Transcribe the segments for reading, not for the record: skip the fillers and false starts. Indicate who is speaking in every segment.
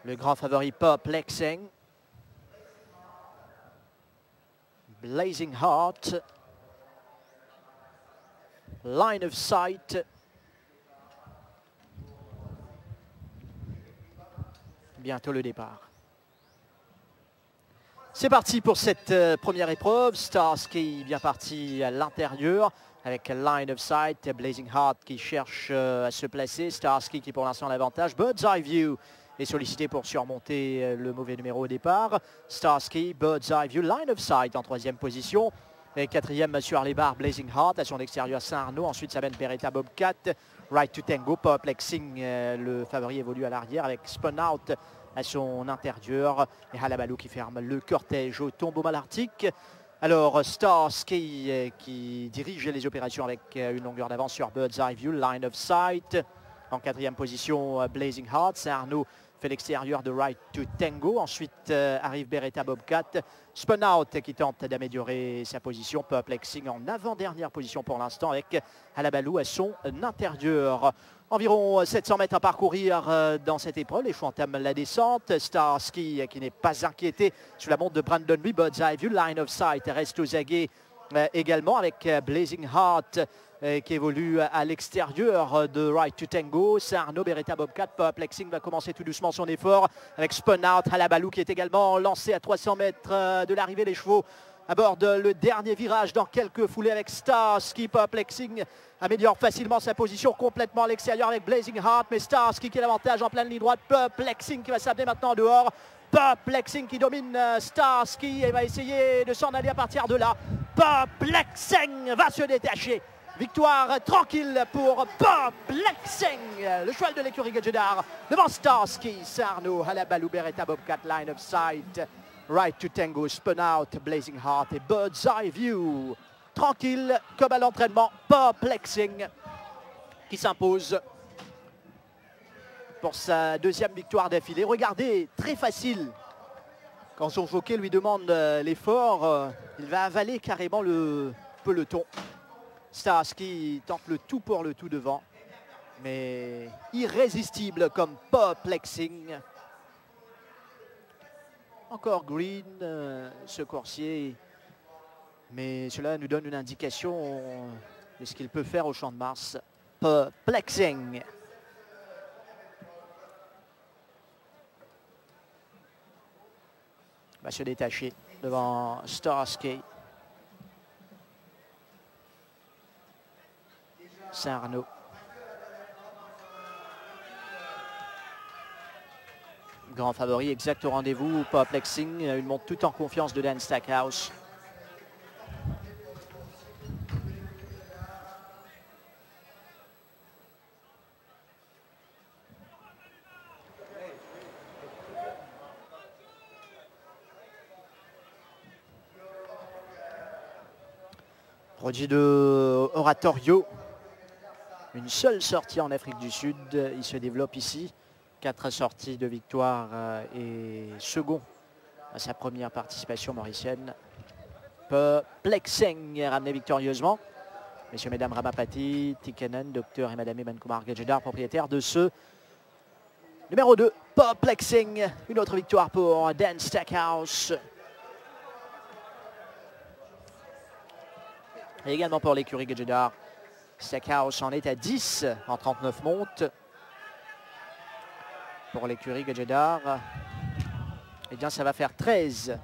Speaker 1: Le grand favori Perplexing. Blazing Heart. Line of Sight. Bientôt le départ. C'est parti pour cette première épreuve. Starsky bien parti à l'intérieur avec Line of Sight. Blazing Heart qui cherche à se placer. Starsky qui pour l'instant a l'avantage. Bird's Eye View est sollicité pour surmonter le mauvais numéro au départ. Starsky, Bird's Eye View, Line of Sight en troisième position. Et quatrième sur les barres, Blazing Heart. À son extérieur, Saint-Arnaud. Ensuite, Saben Beretta Bobcat. Right to Tango, Perplexing, le favori évolue à l'arrière avec Spun Out à son intérieur. Et Halabaloo qui ferme le cortège au tombeau malartique. Alors Starsky qui dirige les opérations avec une longueur d'avance sur Bird's Eye View, Line of Sight. En quatrième position, Blazing Heart. Saint-Arnaud fait l'extérieur de Right to Tango. Ensuite arrive Beretta Bobcat. Spun Out qui tente d'améliorer sa position. Perplexing en avant-dernière position pour l'instant avec Halabaloo à son intérieur. Environ 700 mètres à parcourir dans cette épreuve. Les chevaux entament la descente. Starsky qui n'est pas inquiété sous la montre de Brandon Lee. Bird's Eye View, Line of Sight reste aux aguets également avec Blazing Heart qui évolue à l'extérieur de Right to Tango. Saint-Arnaud, Beretta Bobcat. Perplexing va commencer tout doucement son effort avec Spun Out. Halabaloo qui est également lancé à 300 mètres de l'arrivée. Les chevaux abordent le dernier virage dans quelques foulées avec Starsky. Perplexing améliore facilement sa position complètement à l'extérieur avec Blazing Heart. Mais Starsky qui a l'avantage en pleine ligne droite. Perplexing qui va s'amener maintenant en dehors. Perplexing qui domine Starsky et va essayer de s'en aller à partir de là. Perplexing va se détacher. Victoire tranquille pour Perplexing. Le cheval de l'écurie Gadjedar devant Starsky, Saint-Arnaud, Halabaloo, Beretta Bobcat, Line of Sight, Right to Tango, Spun Out, Blazing Heart et Bird's Eye View. Tranquille comme à l'entraînement, Perplexing qui s'impose pour sa deuxième victoire d'affilée. Regardez, très facile. Quand son jockey lui demande l'effort, il va avaler carrément le peloton. Starsky tente le tout pour le tout devant, mais irrésistible comme Perplexing. Encore green, ce coursier, mais cela nous donne une indication de ce qu'il peut faire au Champ de Mars. Perplexing. Va se détacher devant Starsky. Saint-Arnaud. Grand favori, exact au rendez-vous. Perplexing, une montre tout en confiance de Dan Stackhouse. Produit de Oratorio. Une seule sortie en Afrique du Sud, il se développe ici. 4 sorties de victoire et second à sa première participation mauricienne. Perplexing est ramené victorieusement. Messieurs, mesdames, Ramapati, Tikkanen, docteur et madame Eman Kumar Gadjedar, propriétaire de ce numéro 2. Perplexing, une autre victoire pour Dan Stackhouse. Et également pour l'écurie Gadjedar. Stackhouse en est à 10 en 39 montes. Pour l'écurie Gadjedar, eh bien ça va faire 13.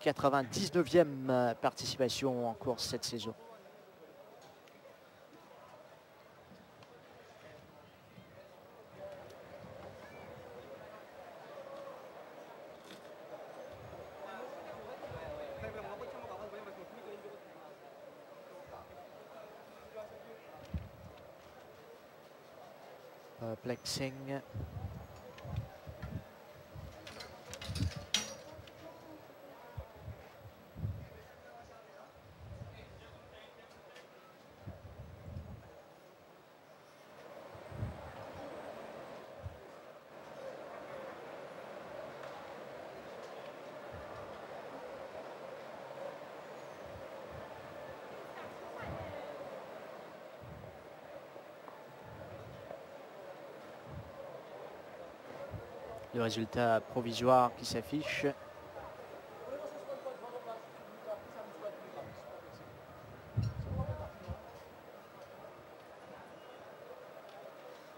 Speaker 1: 99e participation en course cette saison. Perplexing. le résultat provisoire qui s'affiche.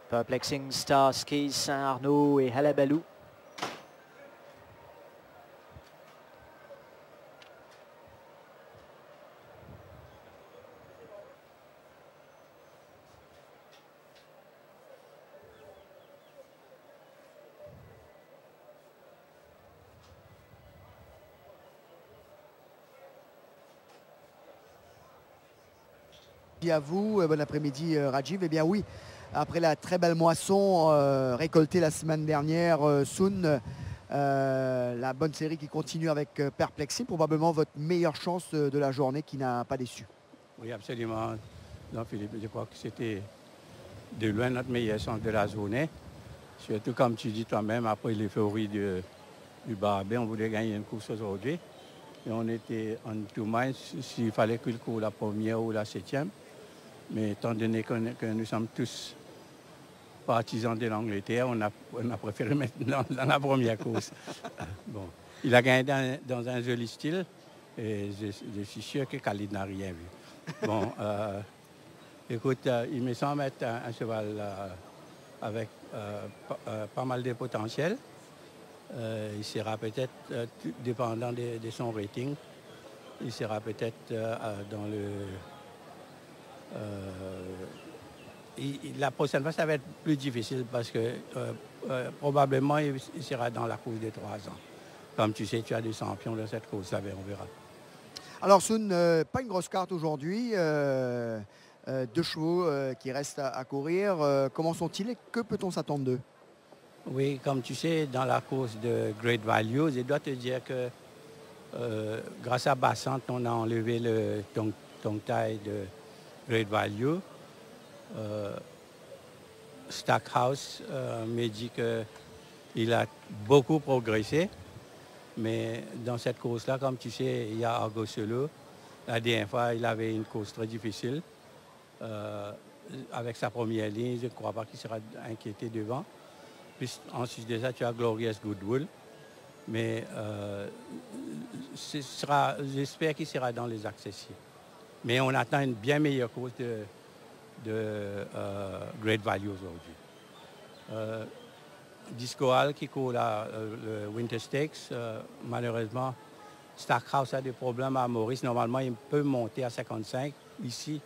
Speaker 1: Perplexing Starsky, Saint-Arnaud et Halabalou.
Speaker 2: À vous, bon après-midi Rajiv. Eh bien oui, après la très belle moisson récoltée la semaine dernière, Sun, la bonne série qui continue avec Perplexing, probablement votre meilleure chance de la journée qui n'a pas déçu.
Speaker 3: Oui, absolument. Donc, Philippe, je crois que c'était de loin notre meilleure chance de la journée. Surtout comme tu dis toi-même, après l'euphorie du Barbet, on voulait gagner une course aujourd'hui. Et on était en two minds s'il fallait qu'il court la première ou la 7e. Mais étant donné que nous sommes tous partisans de l'Angleterre, on a préféré mettre dans la première course. Bon, il a gagné dans un joli style et je suis sûr que Khalid n'a rien vu. Bon, écoute, il me semble être un cheval avec pas mal de potentiel. Il sera peut-être, dépendant de son rating, il sera peut-être dans le... la prochaine fois, ça va être plus difficile parce que probablement, il sera dans la course de 3 ans. Comme tu sais, tu as des champions de cette course-là, on verra.
Speaker 2: Alors Sun, pas une grosse carte aujourd'hui, 2 chevaux qui restent à courir. Comment sont-ils et que peut-on s'attendre d'eux?
Speaker 3: Oui, comme tu sais, dans la course de Great Value, je dois te dire que grâce à Bassant, on a enlevé le tongue-tie de Great Value. Stackhouse me dit qu'il a beaucoup progressé, mais dans cette course-là, comme tu sais, il y a Argo Solo. La dernière fois, il avait une course très difficile. Avec sa première ligne, je ne crois pas qu'il sera inquiété devant. Puis ensuite de ça, tu as Glorious Goodwill. Mais j'espère qu'il sera dans les accessibles. Mais on attend une bien meilleure course de Great Value aujourd'hui. Discoal qui court le Winter Stakes, malheureusement, Stackhouse a des problèmes à Maurice. Normalement, il peut monter à 55. Ici,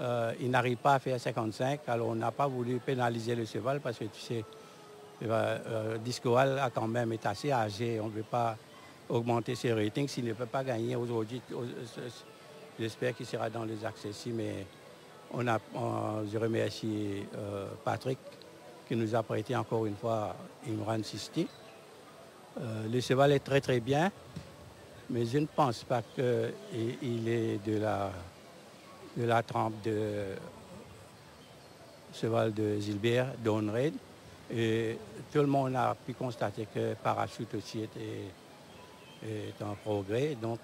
Speaker 3: il n'arrive pas à faire 55. Alors, on n'a pas voulu pénaliser le cheval parce que tu sais, Discoal a quand même été assez âgé. On ne veut pas augmenter ses ratings. S'il ne peut pas gagner aujourd'hui, j'espère qu'il sera dans les accessibles. Mais je remercie Patrick qui nous a prêté encore une fois Imran Sisti. Le cheval est très très bien, mais je ne pense pas qu'il est de la trempe de cheval de Gilbert, Dawnred. Et tout le monde a pu constater que Parachute aussi est en progrès. Donc,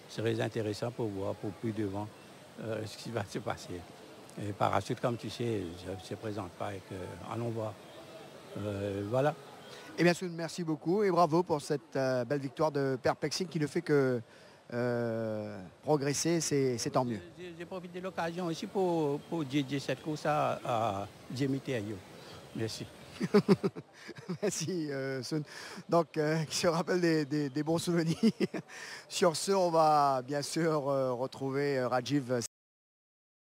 Speaker 3: c'est très intéressant pour voir, pour plus devant, ce qui va se passer. Et Parachute, comme tu sais, ne se présente pas et allons voir. Voilà.
Speaker 2: Eh bien, Sun, merci beaucoup et bravo pour cette belle victoire de Perplexing qui ne fait que progresser, c'est tant mieux.
Speaker 3: J'ai profité de l'occasion aussi pour dédier cette course à Jamie Thériault. Merci.
Speaker 2: Merci Sun. Donc, qui se rappelle des bons souvenirs. Sur ce, on va bien sûr retrouver Rajiv.